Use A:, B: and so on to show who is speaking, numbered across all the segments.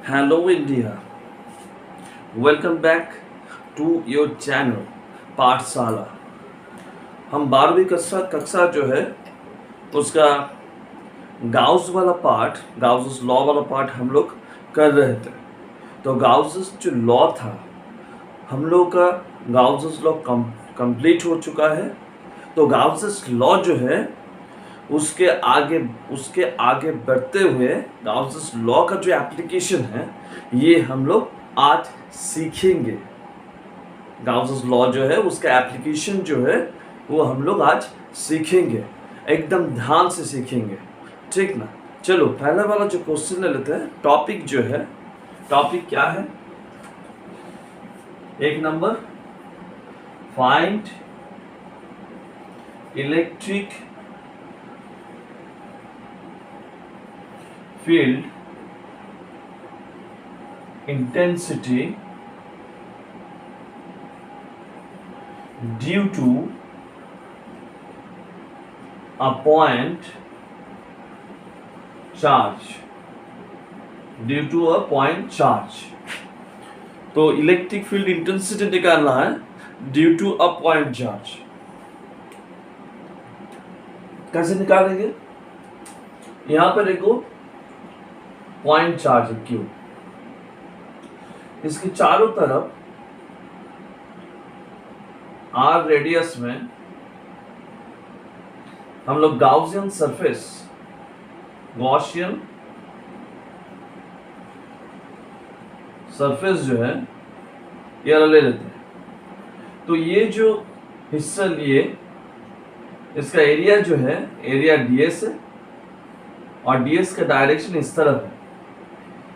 A: Hello India, welcome back to your channel पाठशाला। हम 12वीं कक्षा जो है उसका गाउस वाला पार्ट, गाउस लॉ वाला पार्ट हम लोग कर रहे थे। तो गाउस जो लॉ था हम लोग का गाउस लॉ कंप्लीट हो चुका है। तो गाउस लॉ जो है उसके आगे बढ़ते हुए गाउस लॉ का जो एप्लीकेशन है ये हम लोग आज सीखेंगे। गाउस लॉ जो है उसका एप्लीकेशन जो है वो हम लोग आज सीखेंगे, एकदम ध्यान से सीखेंगे, ठीक ना। चलो पहला वाला जो क्वेश्चन ले लेते हैं। टॉपिक जो है, टॉपिक क्या है? एक number, find electric field intensity due to a point charge, तो इलेक्ट्रिक फील्ड इंटेंसिटी निकालना है due to a point charge. कैसे निकालेंगे? यहां पर देखो पॉइंट चार्ज है क्यू, इसके चारों तरफ आर रेडियस में हम लोग गॉसियन सरफेस जो है ये ले लेते हैं। तो ये जो हिस्सा लिए इसका एरिया जो है एरिया डीएस है और डीएस का डायरेक्शन इस तरफ है।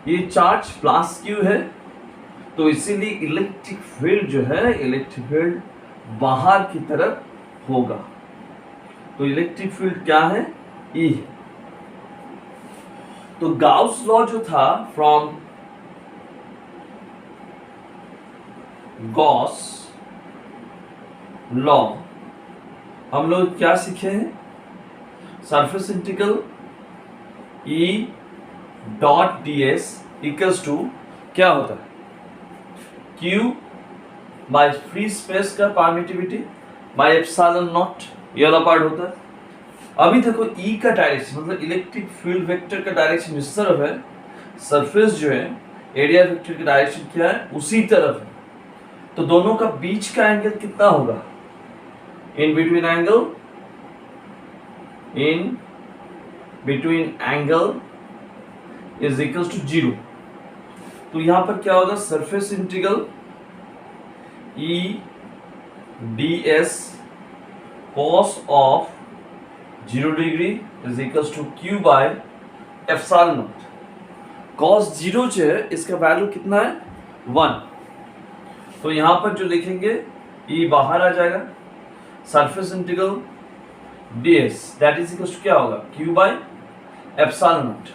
A: ये चार्ज प्लस क्यू है तो इसीलिए इलेक्ट्रिक फील्ड जो है इलेक्ट्रिक फील्ड बाहर की तरफ होगा। तो इलेक्ट्रिक फील्ड क्या है? ई है। तो गाउस लॉ जो था, फ्रॉम गॉस लॉ हम लोग क्या सीखे हैं? Surface integral E dot d s equals to क्या होता है? Q बाय फ्री स्पेस का परमिटिविटी बाय एप्सिलॉन नॉट, ये वाला पार्ट होता है। अभी देखो E का डायरेक्शन मतलब इलेक्ट्रिक फील्ड वेक्टर का डायरेक्शन इस तरफ है, सरफेस जो है एरिया वेक्टर का डायरेक्शन क्या है? उसी तरफ है। तो दोनों का बीच का एंगल कितना होगा? In between angle is equal to 0। तो यहां पर क्या होगा? सरफेस integral E ds cos of 0 degree is equal to Q by epsilon naught. cos 0 जो है इसका वैल्यू कितना है? 1। तो यहां पर जो लिखेंगे E बाहर आ जाएगा, surface integral ds that is equal to क्या होगा? Q by epsilon naught.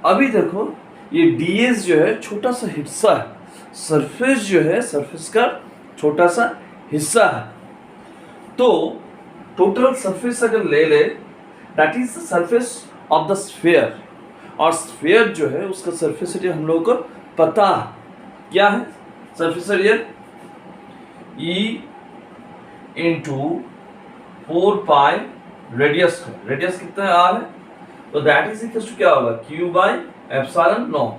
A: अभी देखो ये ds जो है छोटा सा हिस्सा है, सरफेस जो है सरफेस का छोटा सा हिस्सा है। तो टोटल सरफेस अगर ले ले that is the surface of the sphere, और स्फीयर जो है उसका सरफेस एरिया हम लोगों को पता है क्या है? सरफेस एरिया E इंटू 4 पाई रेडियस का, रेडियस कितना है? R है। तो दैट इज इक्वल टू क्या होगा? Q by epsilon not.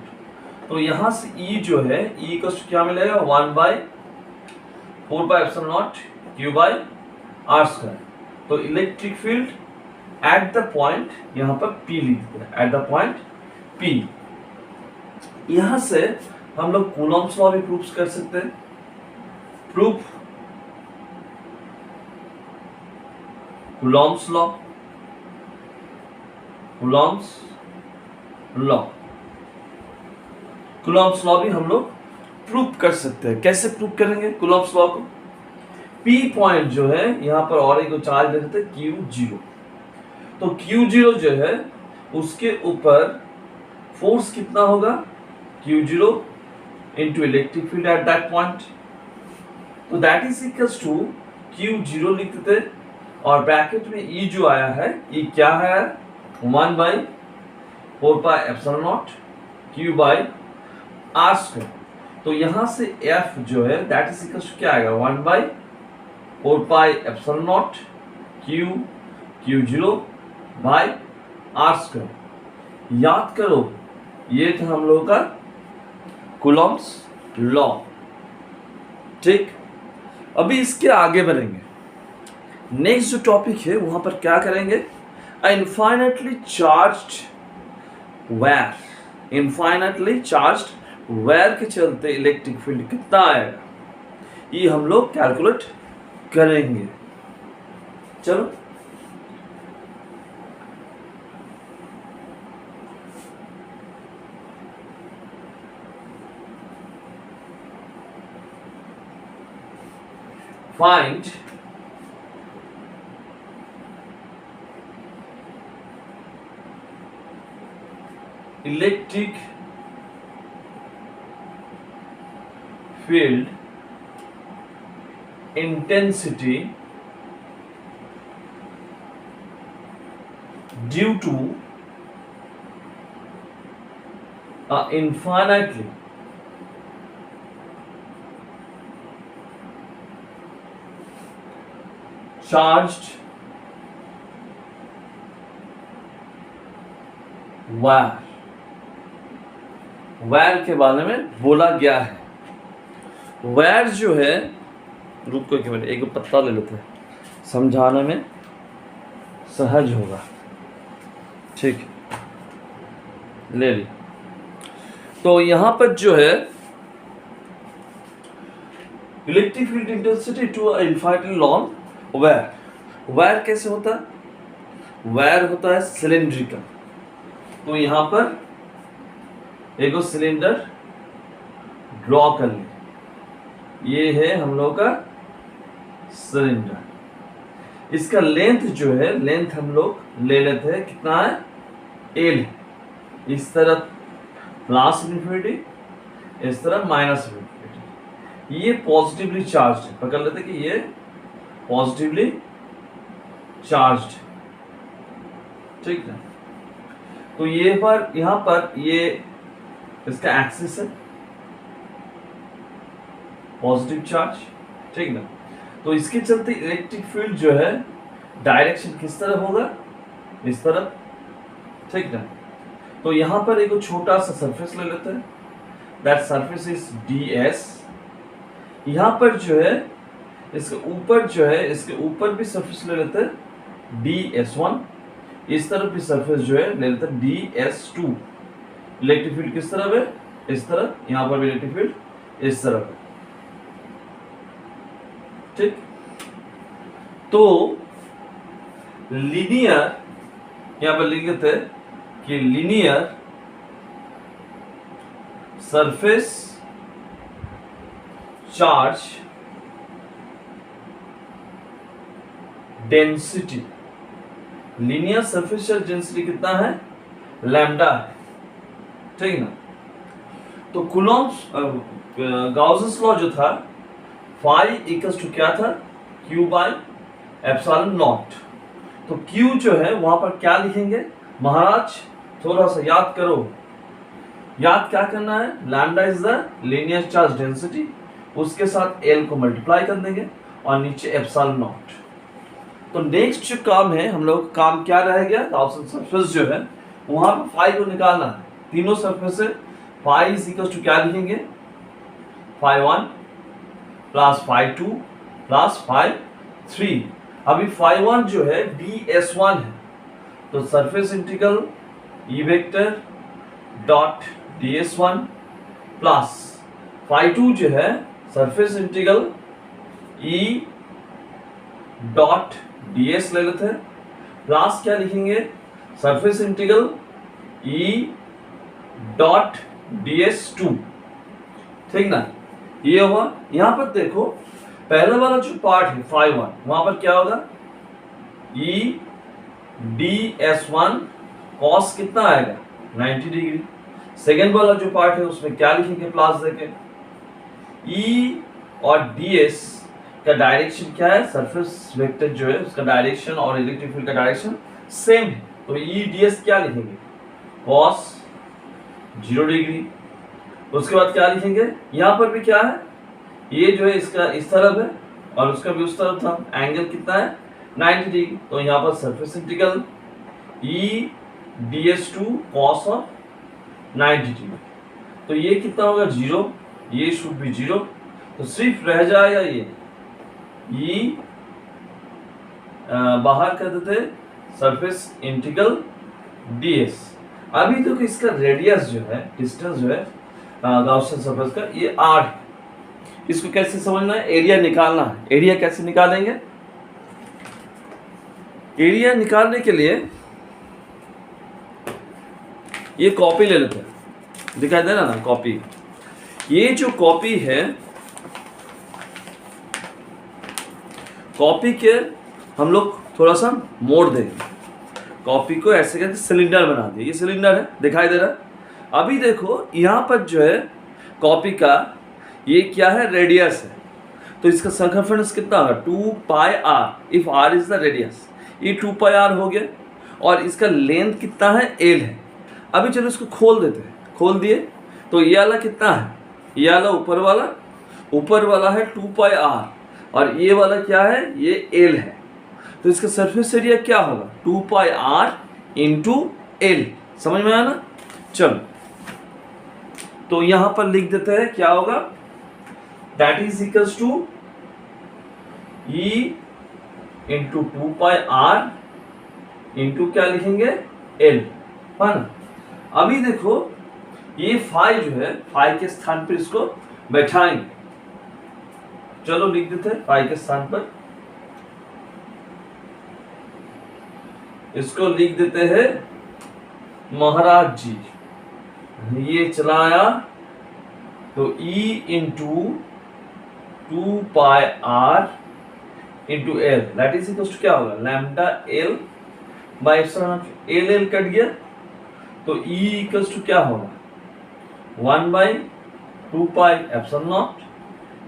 A: तो यहां से E जो है E इक्वल टू क्या मिलेगा? 1 by 4 by epsilon naught Q by R square. तो electric field at the point, यहां पर P लिखते हैं, एट द पॉइंट P। यहां से हम लोग कूलॉम्स लॉ भी प्रूफ कर सकते हैं। Proof Coulomb's law, Coulomb's law भी हम लोग प्रूफ कर सकते हैं। कैसे प्रूफ करेंगे कूलॉम्स लॉ को? P पॉइंट जो है यहां पर और एक चार्ज ले लेते हैं Q0। तो Q0 जो है उसके ऊपर फोर्स कितना होगा? Q0 into electric field at that point. तो that is equals to Q0 लिख देते हैं और ब्रैकेट में E जो आया है E क्या है? 1 by 4 pi epsilon naught Q by r square. तो यहां से एफ जो है दैट इज इक्वल टू क्या आएगा 1/4πε0 Q0 बाय आर स्क्वायर। याद करो ये था हम लोगों का कूलॉम्स लॉ। ठीक, अभी इसके आगे बढ़ेंगे। नेक्स्ट जो टॉपिक है वहां पर क्या करेंगे, infinitely charged wire. Infinitely charged wire के चलते इलेक्ट्रिक फील्ड कितना आएगा ये हम लोग कैलकुलेट करेंगे। चलो find electric field intensity due to a infinitely charged wire. Wire के बारे में बोला गया है। वायर जो है, रुको एक मिनट, एक पत्ता ले लेते हैं, समझाने में सहज होगा। ठीक, ले ली। तो यहां पर जो है electric field intensity to infinitely long wire. Wire कैसे होता है, वायर होता है सिलेंड्रिकल। तो यहां पर एक सिलेंडर ड्रॉ कर ले, ये है हम लोग का सिलेंडर। इसका लेंथ जो है, लेंथ हम लोग ले लेते हैं कितना है, एल। इस तरफ प्लस इन्फिनिटी, इस तरफ माइनस इन्फिनिटी। ये पॉजिटिवली चार्ज है, पकड़ लेते कि ये पॉजिटिवली चार्ज्ड। ठीक है, तो ये पर यहां पर ये इसका एक्सिस है पॉजिटिव चार्ज। ठीक ना, तो इसके चलते इलेक्ट्रिक फील्ड जो है डायरेक्शन किस तरफ होगा, इस तरफ। ठीक ना, तो यहां पर एक छोटा सा सरफेस ले लेते हैं, दैट सरफेस इज ds। यहां पर जो है इसके ऊपर जो है, इसके ऊपर भी सरफेस ले लेते हैं ds1। इस तरफ भी सरफेस जो है ले लेते हैं ds2। इलेक्ट्रिक फील्ड किस तरफ है, इस तरफ। यहां पर भी इलेक्ट्रिक फील्ड इस तरफ है। ठीक, तो लीनियर, यहां पर लिख देते हैं कि linear surface charge density. Linear surface charge density कितना है, लैम्डा है। ठीक ना, तो कूलॉम्स गाउसेस लॉ जो था, फाई इक्वल्स टू क्या था, Q बाय एप्सिलॉन नॉट। तो Q जो है वहां पर क्या लिखेंगे महाराज, थोड़ा सा याद करो। याद क्या करना है, lambda is the linear charge density, उसके साथ L को मल्टीप्लाई कर देंगे और नीचे एप्सिलॉन नॉट। तो नेक्स्ट जो काम है हम लोग, काम क्या रह गया, गाउसियन सरफेस जो है वहां पर फाई को निकालना है। तीनों सरफेस से फाई इज इक्वल टू क्या लिखेंगे, φ1 प्लस φ2 प्लस φ3। अभी φ1 जो है ds1 है, तो surface integral E vector dot ds1 plus φ2 जो है surface integral E dot ds ले लेते हैं, प्लस क्या लिखेंगे, surface integral E dot ds2। ठीक ना, ये हुआ। यहां पर देखो पहला वाला जो पार्ट है φ1, वहां पर क्या होगा, ई ds1 cos कितना आएगा 90 डिग्री। सेकेंड वाला जो पार्ट है उसमें क्या लिखेंगे, प्लस देके ई और ds का डायरेक्शन क्या है, सरफेस वेक्टर जो है उसका डायरेक्शन और इलेक्ट्रिक फील्ड का डायरेक्शन सेम है। तो ई ds क्या लिखेंगे, cos 0 डिग्री उसके बाद क्या लिखेंगे, यहाँ पर भी क्या है, ये जो है इसका इस तरफ है और उसका भी उस तरफ था, एंगल कितना है 90 डिग्री। तो यहाँ पर surface integral E ds2 cos of 90 degree, तो ये कितना होगा 0, ये शुड भी 0, तो सिर्फ रह जाएगा ये ई बाहर कर देते सरफेस इंटीग्रल ds। अभी तो इसका रेडियस जो है, डिस्टेंस जो है गॉसियन सरफेस का, ये r है। इसको कैसे समझना है, एरिया निकालना है। एरिया कैसे निकालेंगे, एरिया निकालने के लिए ये कॉपी ले लेते हैं, दिखाई दे रहा ना कॉपी। ये जो कॉपी है, कॉपी के हम लोग थोड़ा सा मोड़ देंगे, कॉपी को ऐसे करके सिलेंडर बना दिए। ये सिलेंडर है, दिखाई दे रहा है। अभी देखो यहाँ पर जो है कॉपी का ये क्या है, रेडियस है, तो इसका सर्कमफरेंस कितना होगा 2 pi r, if r is the radius, ये 2 पाई r हो गया। और इसका लेंथ कितना है, l है। अभी चलो इसको खोल देते हैं, खोल दिए तो ये वाला कितना है, ये वाला ऊपर वाला है 2 पाई r और ये वाला क्या है, ये l है। तो इसका सरफेस एरिया क्या होगा 2 पाई r इंटू l। समझ में आया ना। चलो तो यहां पर लिख देते हैं, क्या होगा, that is equals to e into 2 pi r into क्या लिखेंगे l, है ना। अभी देखो ये फाई जो है, फाई के स्थान पर इसको बैठाएंगे। चलो लिख देते हैं फाई के स्थान पर, इसको लिख देते हैं महाराज जी। ये चलाया तो E into 2 pi r into l, that is equal to क्या होगा lambda l by epsilon. l cut गया तो E इक्वल्स टू क्या होगा 1 बाई 2 पाई एप्सिलॉन नॉट,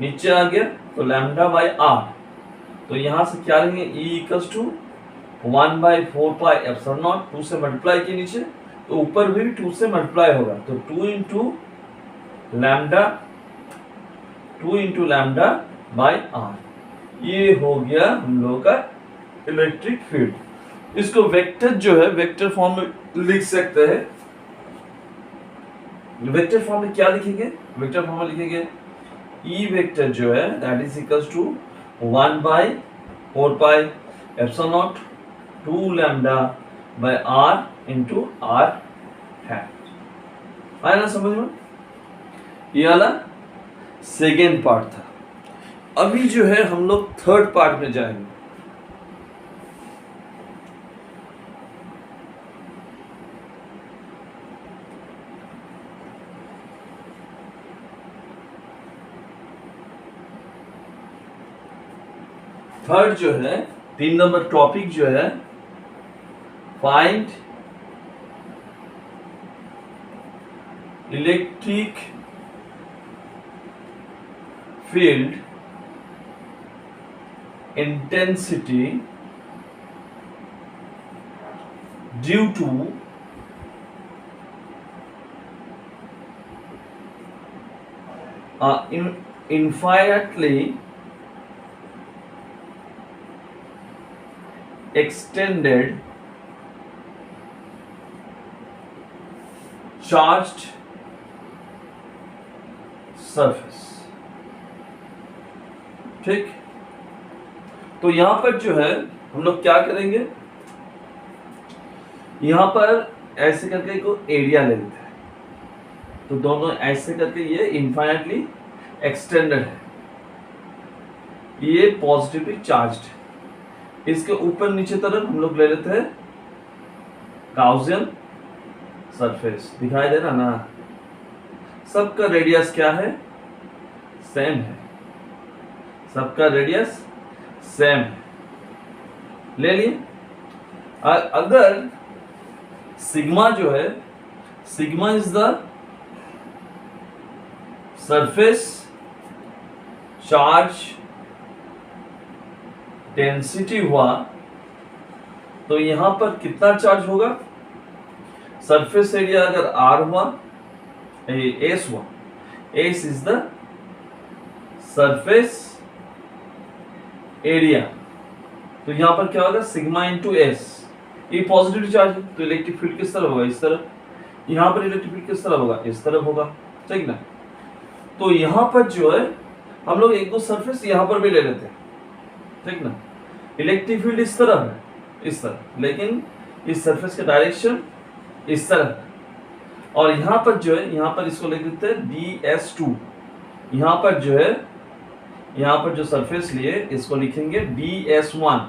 A: नीचे आ गया तो लैम्डा बाई r। तो यहां से क्या लेंगे, E equals to 1 by 4 pi epsilon naught, 2 से मल्टीप्लाई किए नीचे तो ऊपर भी 2 से मल्टीप्लाई होगा, तो 2 इंटू लैम्डा बाई r। ये हो गया हम लोगों का इलेक्ट्रिक फील्ड। इसको वेक्टर जो है वेक्टर फॉर्म में लिख सकते हैं। वेक्टर फॉर्म में क्या लिखेंगे, वेक्टर फॉर्म में लिखेंगे ई वेक्टर जो है that is equals to 1 by 4 pi epsilon naught 2 lambda by r into r hat. आया ना समझ में। ये वाला सेकेंड पार्ट था। अभी जो है हम लोग थर्ड पार्ट में जाएंगे। थर्ड जो है 3 नंबर टॉपिक जो है find electric field intensity due to infinitely extended charged surface। ठीक, तो यहां पर जो है हम लोग क्या करेंगे, यहां पर ऐसे करके को एरिया ले लेते हैं, तो दोनों ऐसे करके ये इनफाइनाइटली एक्सटेंडेड है, ये पॉजिटिवली चार्ज्ड है। इसके ऊपर नीचे तरफ हम लोग ले लेते हैं गाउसियन सरफेस। दिखाई दे रहा ना, सबका रेडियस क्या है, सेम है, सबका रेडियस सेम है, ले लिए। अगर सिग्मा जो है, sigma is the surface charge density हुआ, तो यहां पर कितना चार्ज होगा, सरफेस एरिया अगर r हुआ, s हुआ, S is the surface area. तो यहां पर क्या होगा, सिग्मा इंटू एस। ये पॉजिटिव चार्ज है तो इलेक्ट्रिक फील्ड किस तरफ होगा, इस तरफ। यहां पर इलेक्ट्रिक फील्ड किस तरफ होगा, इस तरफ होगा, ठीक ना। तो यहां पर जो है हम लोग एक दो सरफेस यहां पर भी ले लेते हैं, ठीक ना। इलेक्ट्रिक फील्ड इस तरफ है, इस तरफ, लेकिन इस सरफेस का डायरेक्शन इस तरफ है। और यहां पर जो है, यहां पर इसको लिख देते हैं DS2। यहां पर जो है, यहां पर जो सरफेस लिए इसको लिखेंगे DS1,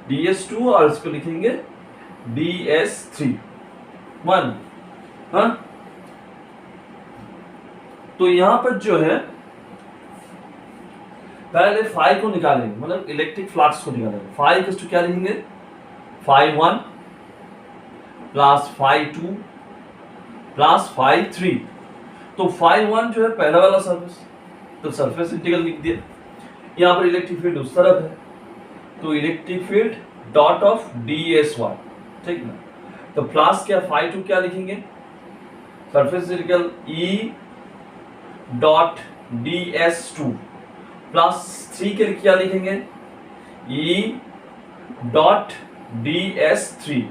A: DS2, और इसको लिखेंगे DS3 1। हाँ, तो यहां पर जो है पहले फाई को निकालेंगे, मतलब इलेक्ट्रिक फ्लक्स को निकालेंगे। फाई इक्वल टू क्या लिखेंगे, φ1 प्लस φ2 प्लस φ3। तो φ1 जो है पहला वाला सरफेस, तो सरफेस इंटीग्रल लिख दिया। यहाँ पर इलेक्ट्रिक फील्ड उस तरफ है, तो electric field dot of DS1, ठीक ना। तो प्लस क्या, φ2 क्या लिखेंगे, surface integral E dot DS2 plus 3 के लिए क्या लिखेंगे, E डॉट DS3।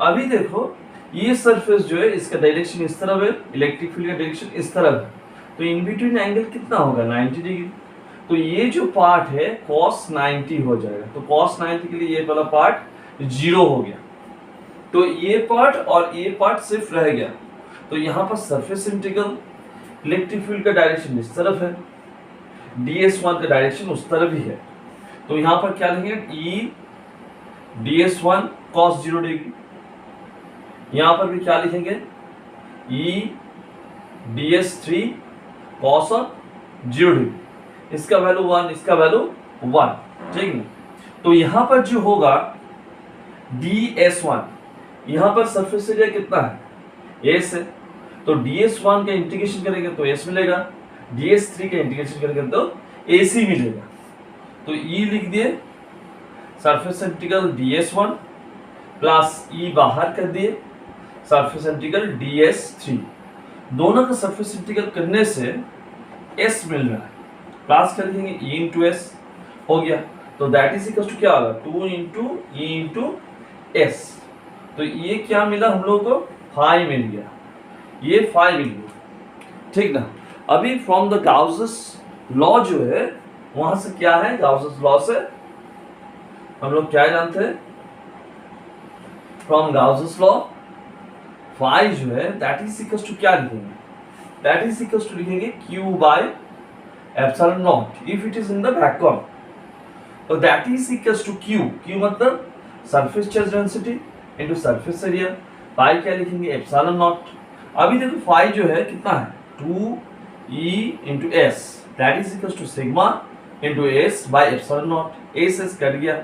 A: अभी देखो ये सरफेस जो है इसका डायरेक्शन इस तरफ है, इलेक्ट्रिक फील्ड का डायरेक्शन इस तरफ है, तो इन बिटवीन एंगल कितना होगा, 90 डिग्री। तो ये जो पार्ट है cos 90 हो जाएगा। तो cos 90 के लिए ये वाला पार्ट 0 हो गया, तो ये पार्ट और ये पार्ट सिर्फ रह गया। तो यहाँ पर सरफेस इंटीग्रल इलेक्ट्रिक फील्ड का डायरेक्शन इस तरफ है, DS1 का डायरेक्शन उस तरफ ही है। तो यहाँ पर क्या लिखेंगे, E DS1 cos 0 डिग्री। यहाँ पर भी क्या लिखेंगे, E DS3 cos 0 डिग्री। इसका वैल्यू 1, इसका वैल्यू 1, ठीक है। तो यहाँ पर जो होगा DS1, यहाँ पर सरफेस एरिया कितना है, S है, तो DS1 का इंटीग्रेशन करेंगे तो S मिलेगा, DS3 का इंटीग्रेशन करेंगे तो AC मिलेगा। तो E लिख दिए, surface integral DS1 plus E बाहर कर दिए, सरफेस इंटीग्रल DS3। दोनों का सरफेस इंटीग्रल करने से S मिल रहा है, प्लस कर लिखेंगे E इंटू एस हो गया। तो दैट इज इक्वल टू क्या होगा, 2 इंटू E इंटू एस। तो ये क्या मिला हम लोगों को, फाई मिल गया, ये फाई मिल गया, ठीक ना। अभी फ्रॉम द गाउसेस लॉ जो है, वहां से क्या है, गाउसेस लॉ से हम लोग क्या जानते हैं, फ्रॉम गाउसेस लॉ फाई जो है दैट इज इक्वल टू क्या लिखेंगे, दैट इज इक्वल टू लिखेंगे Q by epsilon naught if it is in the vacuum. तो that is equal to Q मतलब surface charge density into surface area, pi क्या लिखेंगे, epsilon naught. अभी देखो phi जो है कितना है, 2E into s, that is equal to sigma into s by epsilon naught. S cut गया,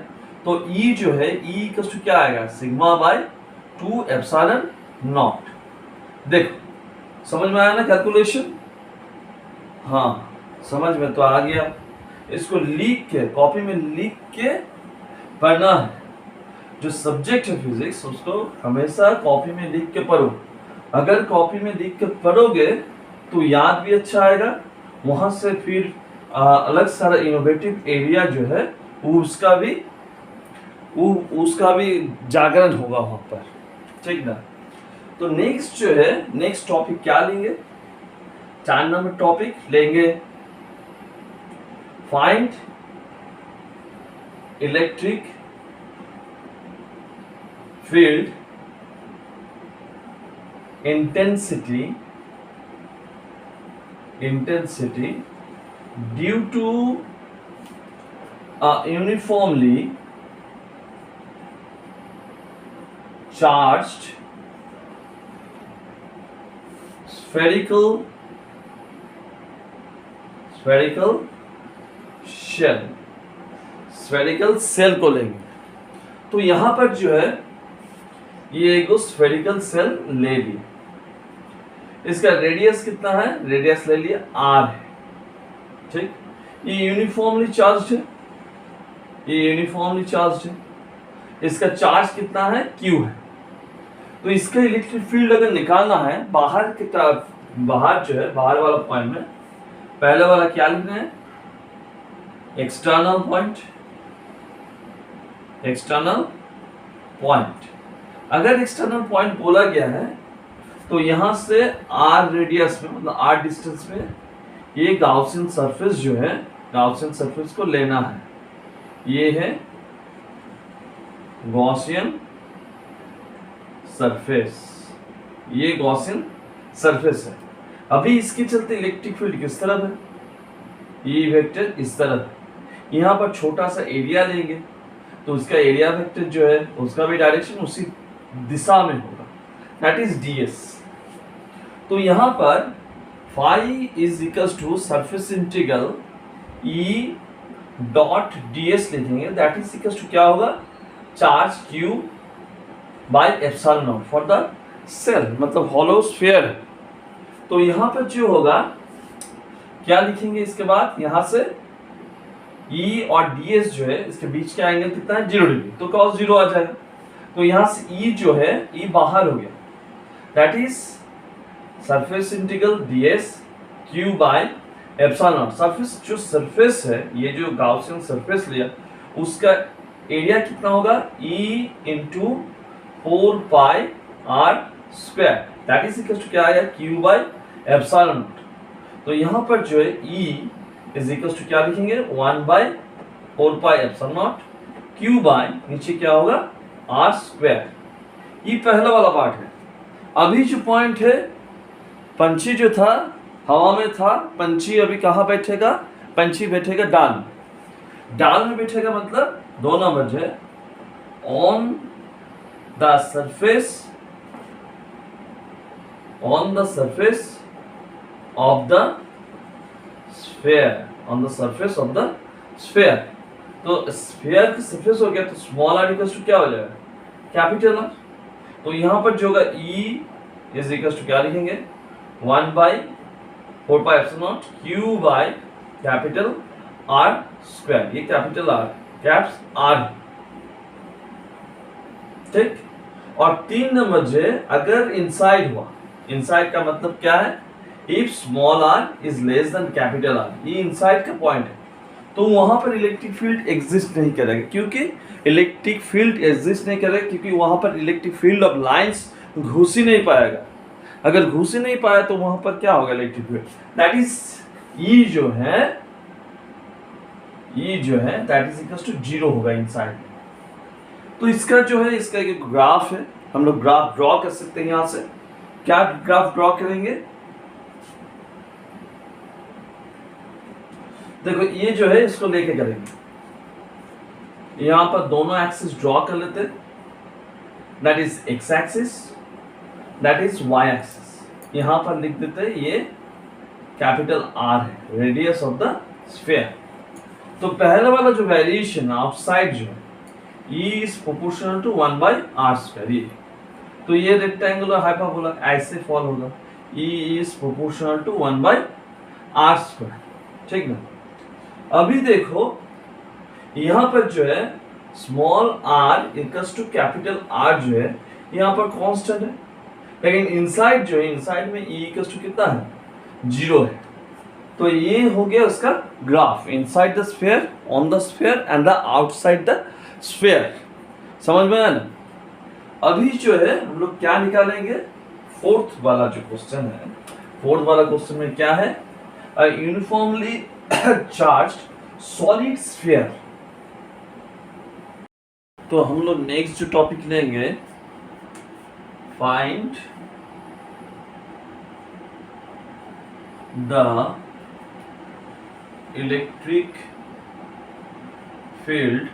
A: तो E जो है E इक्वल टू क्या आएगा, सिग्मा बाय 2 एप्सिलॉन नॉट। देखो समझ में आया ना कैलकुलेशन, हाँ समझ में तो आ गया। इसको लिख के कॉपी में लिख के पढ़ना है। जो सब्जेक्ट है फिजिक्स उसको हमेशा कॉपी में लिख के पढ़ो। अगर कॉपी में लिख के पढ़ोगे तो याद भी अच्छा आएगा, वहां से फिर अलग सारा इनोवेटिव एरिया जो है उसका भी जागरण होगा वहां पर, ठीक ना। तो नेक्स्ट जो है, नेक्स्ट टॉपिक क्या लेंगे, 4 नंबर टॉपिक लेंगे, find electric field intensity due to a uniformly charged spherical shell को लेंगे। तो यहां पर जो है ये एक स्फेरिकल सेल ले लिया, इसका रेडियस कितना है, रेडियस ले लिया r है, ठीक। ये यूनिफॉर्मली चार्ज्ड है, इसका चार्ज कितना है, q है। तो इसका इलेक्ट्रिक फील्ड अगर निकालना है बाहर की तरफ, बाहर जो है बाहर वाला पॉइंट में पहले वाला क्या लिखना है, एक्सटर्नल पॉइंट, एक्सटर्नल पॉइंट। अगर एक्सटर्नल पॉइंट बोला गया है तो यहां से r रेडियस में, मतलब r डिस्टेंस में ये गाउसियन सरफेस जो है, गाउसियन सरफेस को लेना है। ये है गॉसियन सरफेस, ये गॉसियन सरफेस है। अभी इसके चलते इलेक्ट्रिक फील्ड किस तरफ है, ये वेक्टर इस तरफ है। यहाँ पर छोटा सा एरिया लेंगे तो उसका एरिया वेक्टर जो है उसका भी डायरेक्शन उसी दिशा में होगा, दैट इज ds। तो यहाँ पर phi is equals to surface integral E dot ds लिखेंगे, दैट इज इक्वल्स टू क्या होगा, charge q by epsilon naught for the shell, मतलब हॉलो स्फीयर। तो यहाँ पर जो होगा क्या लिखेंगे, इसके बाद यहां से E और ds जो है इसके बीच का एंगल कितना है, 0 डिग्री, तो cos 0 आ जाएगा। तो यहां से E जो है E बाहर हो गया, that is surface integral ds q by epsilon not. Surface जो सरफेस है, ये जो गाउसियन सरफेस लिया उसका एरिया कितना होगा, E into 4 pi r square, that is equal to क्या आया, q बाय एप्सिलॉन नॉट। तो यहाँ पर जो है E इज इक्वल टू क्या लिखेंगे, 1 by 4 pi epsilon naught q by नीचे क्या होगा r स्क्वायर। ये पहला वाला पार्ट है। अभी जो पॉइंट है, पंछी जो था हवा में था, पंछी अभी कहाँ बैठेगा, पंछी बैठेगा डाल में, डाल में बैठेगा मतलब 2 नंबर जो है on the surface, on the surface of the sphere, on the surface of the sphere। तो sphere की सरफेस हो गया तो स्मॉल r इक्वल्स टू क्या हो जाएगा, कैपिटल R। तो यहाँ पर जो होगा E इज इक्वल्स टू क्या लिखेंगे, 1 by 4 pi epsilon naught q by capital R square, ये कैपिटल R, कैप्स R, ठीक। और 3 नंबर जो है, अगर इनसाइड हुआ, इनसाइड का मतलब क्या है, if small r is less than capital R, ये इनसाइड का पॉइंट है, तो वहां पर इलेक्ट्रिक फील्ड एग्जिस्ट नहीं करेगा। क्योंकि इलेक्ट्रिक फील्ड एग्जिस्ट नहीं करेगा क्योंकि वहां पर इलेक्ट्रिक फील्ड ऑफ लाइंस घुस ही नहीं पाएगा। अगर घुस ही नहीं पाया तो वहां पर क्या होगा, electric field, that is E जो है, E जो है दैट इज इक्वल टू 0 होगा इनसाइड। तो इसका जो है, इसका एक ग्राफ है, हम लोग ग्राफ ड्रॉ कर सकते हैं। यहां से क्या ग्राफ ड्रॉ करेंगे, देखो ये जो है इसको लेके करेंगे, यहां पर दोनों एक्सिस ड्रॉ कर लेते, that is x axis, that is y axis. यहां पर लिख देते ये कैपिटल R है, रेडियस ऑफ द स्फीयर। तो पहला वाला जो वेरिएशन आउटसाइड जो है, E is proportional to 1 by r square, ये तो ये रेक्टेंगुलर हाइपरबोला ऐसे फॉल होगा, E is proportional to 1 by r square, ठीक ना। अभी देखो यहाँ पर जो है small r equals to capital R जो है यहाँ पर कांस्टेंट है, लेकिन इनसाइड जो है, इनसाइड में E इक्वल्स टू कितना है, 0 है। तो ये हो गया उसका graph, inside the sphere, on the sphere and the outside the sphere. समझ में आया ना। अभी जो है हम लोग क्या निकालेंगे, फोर्थ वाला जो क्वेश्चन है, फोर्थ वाला क्वेश्चन में क्या है, यूनिफॉर्मली चार्ज्ड सॉलिड स्फीयर। तो हम लोग नेक्स्ट जो टॉपिक लेंगे, find the electric field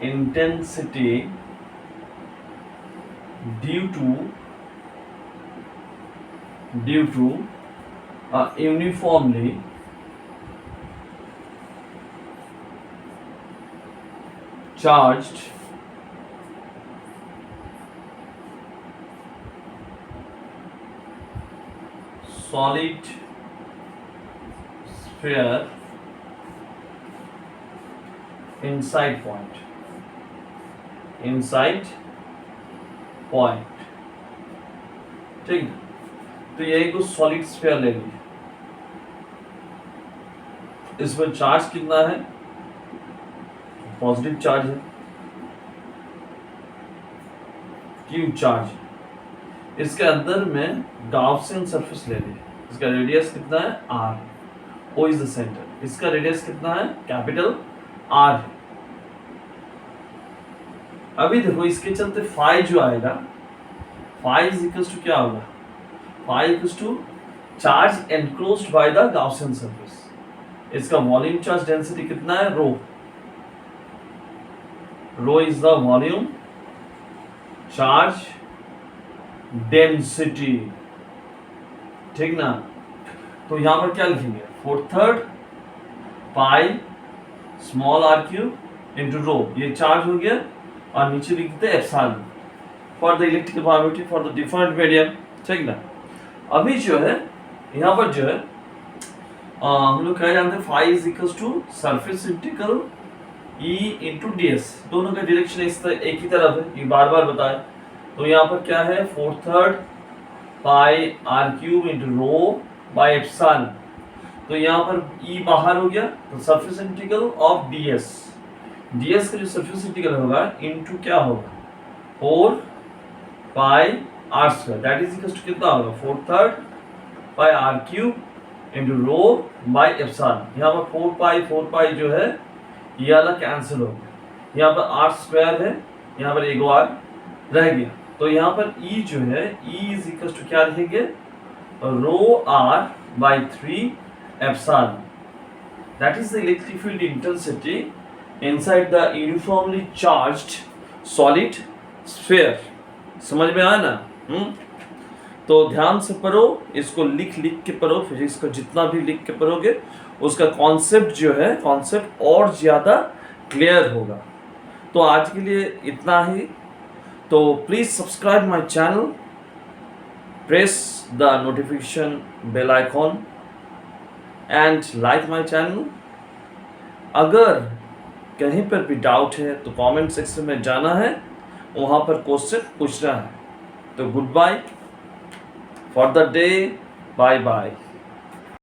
A: intensity due to uniformly charged solid sphere inside point, ठीक है। तो यही कुछ सॉलिड स्फीयर ले ली, इस पर चार्ज कितना है, पॉजिटिव चार्ज है, क्यू चार्ज। इसके अंदर में गाउसियन सरफेस ले ली, इसका रेडियस कितना है r, O is the centre, इसका रेडियस कितना है कैपिटल R है। अभी देखो इसके चलते फाई जो आएगा, फाई इज इक्वल्स टू क्या होगा, phi equals to charge enclosed by the Gaussian surface. इसका वॉल्यूम चार्ज डेंसिटी कितना है rho, rho is the volume charge density, ठीक ना। तो यहां पर क्या लिखेंगे, 4/3 pi small r cube into rho, ये चार्ज हो गया, और नीचे लिख देते epsilon for the electrical permittivity for the different medium, ठीक ना। अभी जो है यहाँ पर जो है हम लोग क्या जानते हैं, phi is equals to surface integral E into d s, दोनों का डायरेक्शन इस तरह एक ही तरफ है, ये बार बार बताए। तो यहाँ पर क्या है 4/3 pi r cube into rho by epsilon, तो यहाँ पर E बाहर हो गया, तो surface integral of ds, ds का जो सरफेस इंटीग्रल होगा इनटू क्या होगा 4 pi r square, that is equal to कितना होगा 4/3 pi r cube into rho by epsilon. यहाँ पर 4 पाई जो है ये वाला कैंसिल हो गया, यहाँ पर r स्क्वायर है, यहाँ पर एक r रह गया, तो यहाँ पर E जो है E इज इक्वल टू क्या लिखेंगे रो r by 3 epsilon, that is the electric field intensity inside the uniformly charged solid sphere. समझ में आया ना? तो ध्यान से पढ़ो, इसको लिख लिख के पढ़ो, फिजिक्स को जितना भी लिख के पढ़ोगे उसका कॉन्सेप्ट जो है, कॉन्सेप्ट और ज़्यादा क्लियर होगा। तो आज के लिए इतना ही, तो please subscribe my channel, press the notification bell icon and like my channel. अगर कहीं पर भी डाउट है तो कमेंट सेक्शन में जाना है, वहाँ पर क्वेश्चन पूछना है। तो good bye for the day, bye bye.